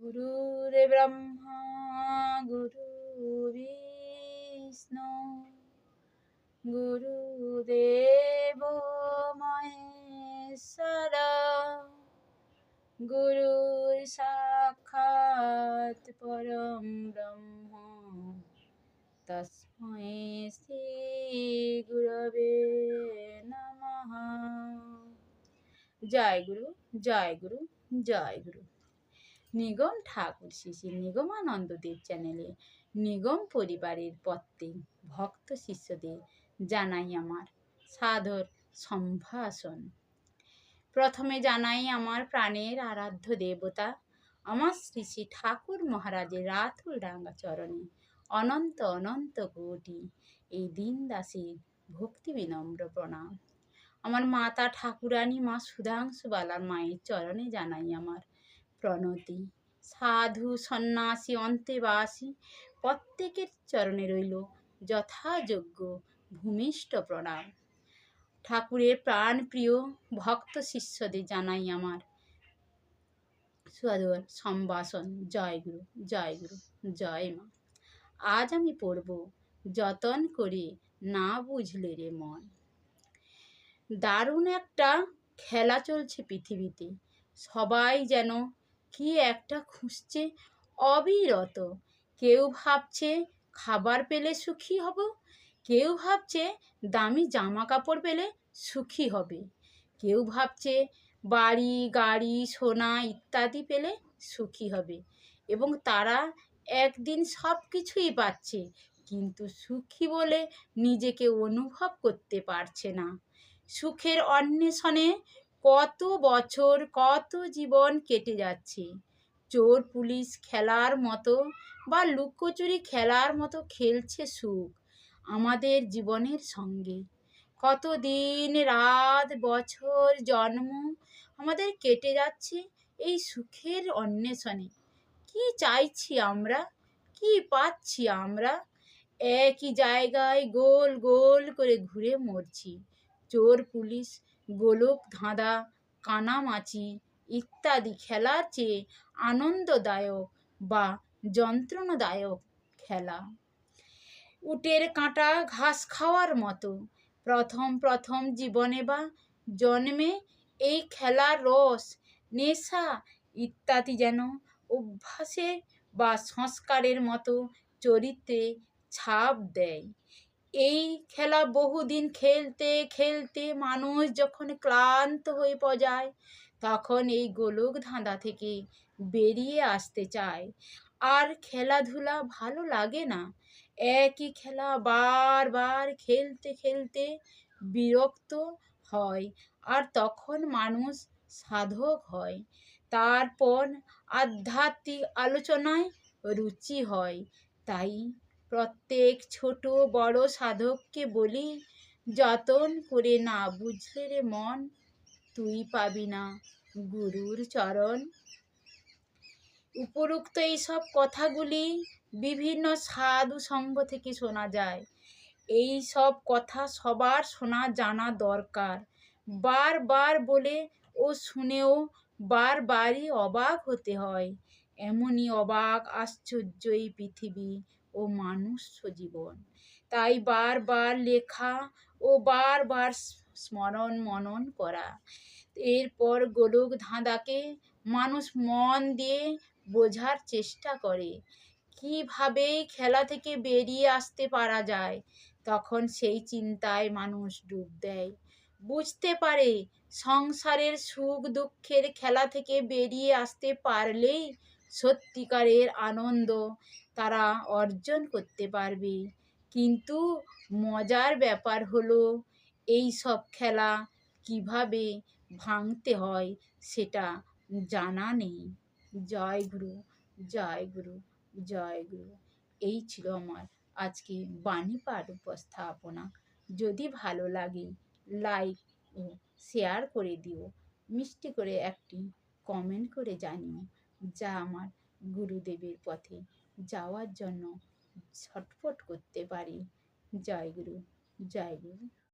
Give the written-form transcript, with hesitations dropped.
গুরুর্ব্রহ্মা গুরুর্বিষ্ণু গুরুদেব মহেশ্বর গুরু সাক্ষাৎ পরম ব্রহ্ম তস্मै শ্রী গুরবে নমঃ। জয় গুরু, জয় গুরু, জয় গুরু। নিগম ঠাকুর শ্রী শ্রী নিগমানন্দ দেব চ্যানেলে নিগম পরিবারের প্রত্যেক ভক্ত শিষ্যদের জানাই আমার সাদর সম্ভাষণ। প্রথমে জানাই আমার প্রাণের আরাধ্য দেবতা আমার শ্রী শ্রী ঠাকুর মহারাজের রাতুল ডাঙ্গা চরণে অনন্ত অনন্ত কোটি এই দিন দাসীর ভক্তি বিনম্র প্রণাম। আমার মাতা ঠাকুরানী মা সুধাংশুবালার মায়ের চরণে জানাই আমার প্রণতি। সাধু সন্ন্যাসী অন্তেবাসী প্রত্যেকের চরণে রইল যথাযোগ্য ভূমিষ্ঠ প্রণাম। ঠাকুরের প্রাণ প্রিয় ভক্ত শিষ্যদের জানাই আমার সাদর সম্ভাষণ। জয় গুরু, জয় গুরু, জয় মা। আজ আমি পড়ব যতন করে না বুঝলে রে মন। দারুণ একটা খেলা চলছে পৃথিবীতে, সবাই যেন কি একটা খুঁজছে অবিরত। কেউ ভাবছে খাবার পেলে সুখী হব, কেউ ভাবছে দামি জামা কাপড় পেলে সুখী হবে, কেউ ভাবছে বাড়ি গাড়ি সোনা ইত্যাদি পেলে সুখী হবে, এবং তারা একদিন সব কিছুই পাচ্ছে কিন্তু সুখী বলে নিজেকে অনুভব করতে পারছে না। সুখের অন্বেষণে কত বছর কত জীবন কেটে যাচ্ছে। চোর পুলিশ খেলার মতো বা লুকোচুরি খেলার মতো খেলছে সুখ আমাদের জীবনের সঙ্গে। কত দিন রাত বছর জন্ম আমাদের কেটে যাচ্ছে এই সুখের অন্বেষণে। কি চাইছি আমরা, কি পাচ্ছি আমরা? একই জায়গায় গোল গোল করে ঘুরে মরছি। চোর পুলিশ গোলক ধাঁধা কানামাছি ইত্যাদি খেলার চেয়ে আনন্দদায়ক বা যন্ত্রণাদায়ক খেলা উটের কাঁটা ঘাস খাওয়ার মতো। প্রথম প্রথম জীবনে বা জন্মে এই খেলার রস নেশা ইত্যাদি যেন অভ্যাসে বা সংস্কারের মতো চরিত্রে ছাপ দেয়। এই খেলা বহুদিন খেলতে খেলতে মানুষ যখন ক্লান্ত হয়ে যায় তখন এই গোলক ধাঁধা থেকে বেরিয়ে আসতে চায়। আর খেলাধুলা ভালো লাগে না, একই খেলা বারবার খেলতে খেলতে বিরক্ত হয়, আর তখন মানুষ সাধক হয়। তারপর আধ্যাত্মিক আলোচনায় রুচি হয়। তাই প্রত্যেক ছোট বড় সাধককে বলি, যতন করে না বুঝলে রে মন, তুই পাবি না গুরুর চরণ। উপরোক্ত এইসব কথাগুলি বিভিন্ন সাধু সঙ্গ থেকে শোনা যায়। এই সব কথা সবার শোনা জানা দরকার। বারবার বলে ও শুনেও বারবারই অবাক হতে হয়। এমনই অবাক আশ্চর্য এই পৃথিবী ও মানুষ্য জীবন। তাই বারবার লেখা ও বারবার স্মরণ মনন করা। এরপর গোলক ধাঁধাকে মানুষ মন দিয়ে বোঝার চেষ্টা করে, কিভাবে খেলা থেকে বেরিয়ে আসতে পারা যায়। তখন সেই চিন্তায় মানুষ ডুব দেয়। বুঝতে পারে সংসারের সুখ দুঃখের খেলা থেকে বেরিয়ে আসতে পারলেই সত্যিকারের আনন্দ তারা অর্জন করতে পারবে। কিন্তু মজার ব্যাপার হলো এই সব খেলা কিভাবে ভাঙতে হয় সেটা জানা নেই। জয় গুরু, জয় গুরু, জয় গুরু। এই ছিল আমার আজকে বাণী পাঠ উপস্থাপনা। যদি ভালো লাগে লাইক ও শেয়ার করে দিও, মিষ্টি করে একটি কমেন্ট করে জানিও, যা আমার গুরুদেবের পথে যাওয়ার জন্য ছটফট করতে পারি। জয় গুরু, জয় গুরু।